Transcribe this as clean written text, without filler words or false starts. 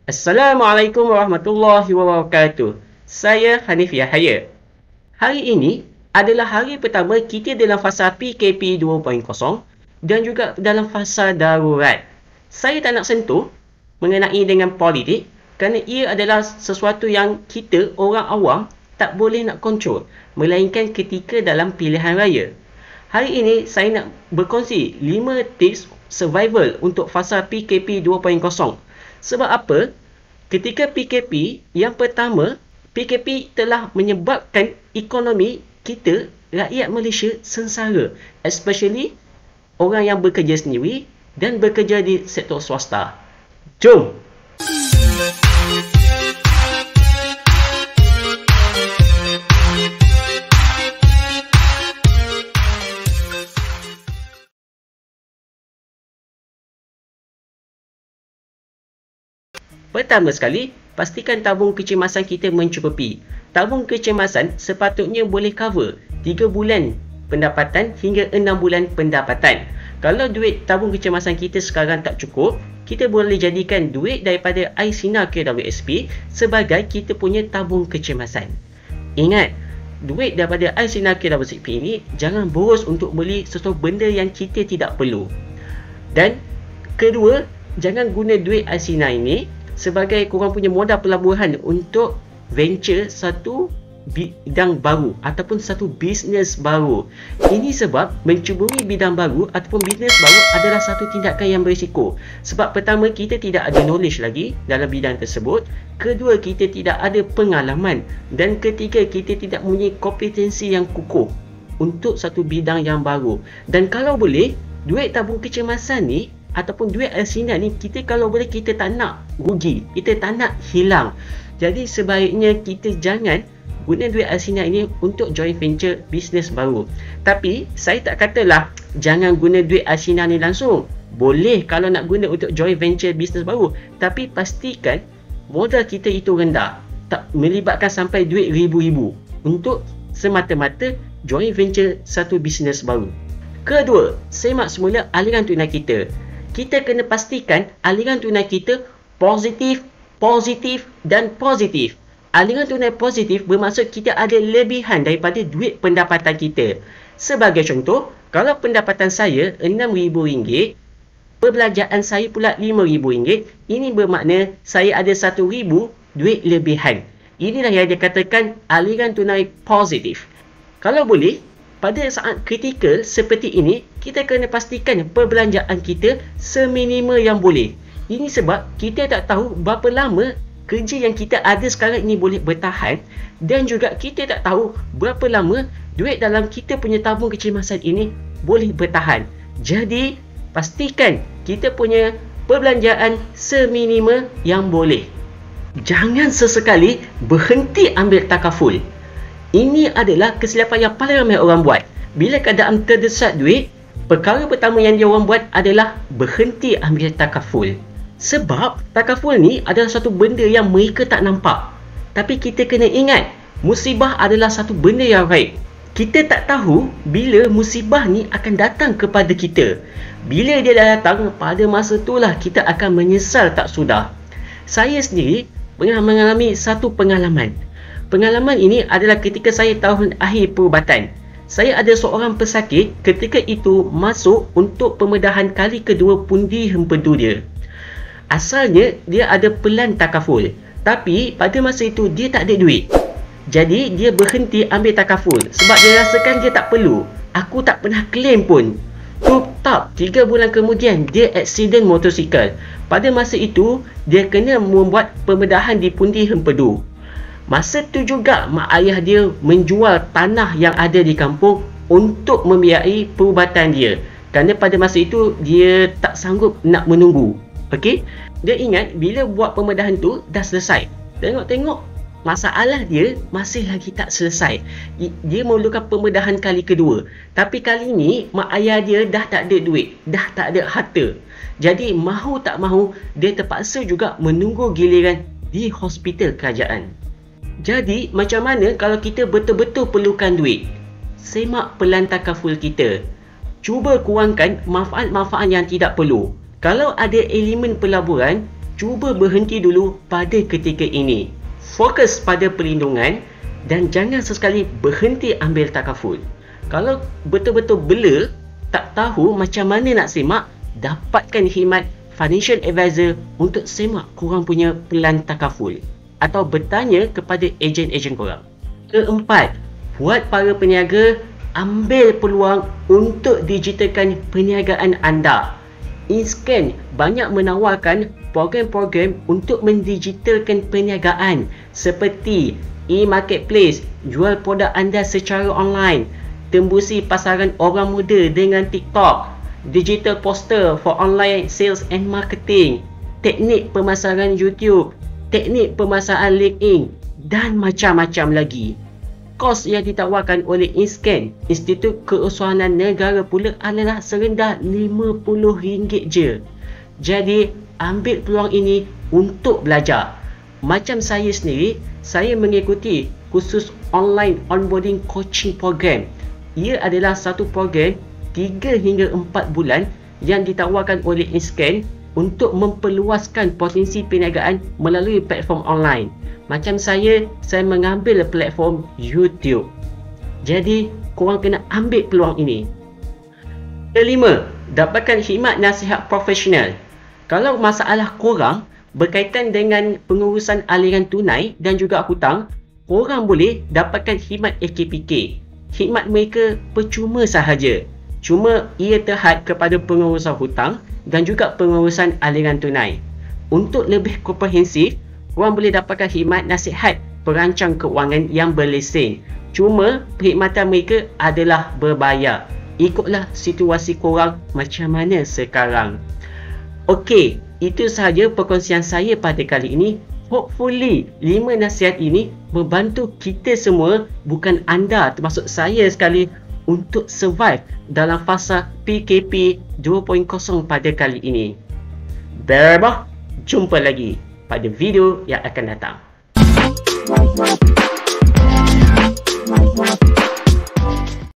Assalamualaikum warahmatullahi wabarakatuh. Saya Hanif Yahaya. Hari ini adalah hari pertama kita dalam fasa PKP 2.0 dan juga dalam fasa darurat. Saya tak nak sentuh mengenai dengan politik kerana ia adalah sesuatu yang kita orang awam tak boleh nak kontrol, melainkan ketika dalam pilihan raya. Hari ini saya nak berkongsi 5 tips survival untuk fasa PKP 2.0. Sebab apa? Ketika PKP yang pertama, PKP telah menyebabkan ekonomi kita, rakyat Malaysia sengsara. Especially orang yang bekerja sendiri dan bekerja di sektor swasta. Jom! Pertama sekali, pastikan tabung kecemasan kita mencukupi. Tabung kecemasan sepatutnya boleh cover 3 bulan pendapatan hingga 6 bulan pendapatan. Kalau duit tabung kecemasan kita sekarang tak cukup, kita boleh jadikan duit daripada air sinar KWSP sebagai kita punya tabung kecemasan. Ingat, duit daripada air sinar KWSP ini jangan boros untuk beli sesuatu benda yang kita tidak perlu. Dan kedua, jangan guna duit air sinar ini sebagai korang punya modal pelaburan untuk venture satu bidang baru ataupun satu bisnes baru. Ini sebab mencuburi bidang baru ataupun bisnes baru adalah satu tindakan yang berisiko. Sebab pertama, kita tidak ada knowledge lagi dalam bidang tersebut. Kedua, kita tidak ada pengalaman. Dan ketiga, kita tidak mempunyai kompetensi yang kukuh untuk satu bidang yang baru. Dan kalau boleh, duit tabung kecemasan ni ataupun duit air sinar ni, kita kalau boleh kita tak nak rugi, kita tak nak hilang. Jadi sebaiknya kita jangan guna duit air sinar ini untuk joint venture bisnes baru. Tapi saya tak katalah jangan guna duit air sinar ni langsung. Boleh kalau nak guna untuk joint venture bisnes baru, tapi pastikan modal kita itu rendah, tak melibatkan sampai duit ribu-ribu untuk semata-mata joint venture satu bisnes baru. Kedua, semak semula aliran tunai kita. Kita kena pastikan aliran tunai kita positif, positif dan positif. Aliran tunai positif bermaksud kita ada lebihan daripada duit pendapatan kita. Sebagai contoh, kalau pendapatan saya RM6,000, perbelanjaan saya pula RM5,000, ini bermakna saya ada RM1,000 duit lebihan. Inilah yang dikatakan aliran tunai positif. Kalau boleh, pada saat kritikal seperti ini, kita kena pastikan perbelanjaan kita seminima yang boleh. Ini sebab kita tak tahu berapa lama kerja yang kita ada sekarang ini boleh bertahan, dan juga kita tak tahu berapa lama duit dalam kita punya tabung kecemasan ini boleh bertahan. Jadi, pastikan kita punya perbelanjaan seminima yang boleh. Jangan sesekali berhenti ambil takaful. Ini adalah kesilapan yang paling ramai orang buat. Bila keadaan terdesak duit, perkara pertama yang dia orang buat adalah berhenti ambil takaful. Sebab takaful ni adalah satu benda yang mereka tak nampak. Tapi kita kena ingat, musibah adalah satu benda yang raib. Kita tak tahu bila musibah ni akan datang kepada kita. Bila dia dah datang, pada masa itulah kita akan menyesal tak sudah. Saya sendiri pernah mengalami satu pengalaman. Pengalaman ini adalah ketika saya tahun akhir perubatan. Saya ada seorang pesakit ketika itu masuk untuk pembedahan kali kedua pundi hempedu dia. Asalnya dia ada pelan takaful, tapi pada masa itu dia tak ada duit. Jadi dia berhenti ambil takaful sebab dia rasakan dia tak perlu. Aku tak pernah claim pun. Tup-tap, 3 bulan kemudian dia aksiden motosikal. Pada masa itu dia kena membuat pembedahan di pundi hempedu. Masa tu juga mak ayah dia menjual tanah yang ada di kampung untuk membiayai perubatan dia. Kerana pada masa itu dia tak sanggup nak menunggu. Okey? Dia ingat bila buat pembedahan tu dah selesai. Tengok-tengok masalah dia masih lagi tak selesai. Dia memerlukan pembedahan kali kedua. Tapi kali ni mak ayah dia dah tak ada duit, dah tak ada harta. Jadi mahu tak mahu dia terpaksa juga menunggu giliran di hospital kerajaan. Jadi, macam mana kalau kita betul-betul perlukan duit? Semak pelan takaful kita. Cuba kurangkan manfaat-manfaat yang tidak perlu. Kalau ada elemen pelaburan, cuba berhenti dulu pada ketika ini. Fokus pada perlindungan dan jangan sesekali berhenti ambil takaful. Kalau betul-betul bela, tak tahu macam mana nak semak, dapatkan khidmat financial advisor untuk semak korang punya pelan takaful atau bertanya kepada ejen-ejen korang. Keempat, buat para peniaga ambil peluang untuk digitalkan perniagaan anda. Inscan banyak menawarkan program-program untuk mendigitalkan perniagaan seperti e-marketplace, jual produk anda secara online, tembusi pasaran orang muda dengan TikTok, digital poster for online sales and marketing, teknik pemasaran YouTube, teknik pemasaran LinkedIn dan macam-macam lagi. Kos yang ditawarkan oleh Inscan, Institut Keusahawanan Negara pula adalah serendah RM50 je. Jadi, ambil peluang ini untuk belajar. Macam saya sendiri, saya mengikuti kursus online onboarding coaching program. Ia adalah satu program 3 hingga 4 bulan yang ditawarkan oleh Inscan untuk memperluaskan potensi perniagaan melalui platform online. Macam saya mengambil platform YouTube. Jadi, korang kena ambil peluang ini. Kelima, dapatkan khidmat nasihat profesional. Kalau masalah korang berkaitan dengan pengurusan aliran tunai dan juga hutang, korang boleh dapatkan khidmat AKPK. Khidmat mereka percuma sahaja. Cuma ia terhad kepada pengurusan hutang dan juga pengurusan aliran tunai. Untuk lebih komprehensif, korang boleh dapatkan khidmat nasihat perancang keuangan yang berlesen. Cuma perkhidmatan mereka adalah berbayar. Ikutlah situasi korang macam mana sekarang. Okey, itu sahaja perkongsian saya pada kali ini. Hopefully 5 nasihat ini membantu kita semua, bukan anda termasuk saya sekali, untuk survive dalam fasa PKP 2.0 pada kali ini. Jumpa lagi pada video yang akan datang.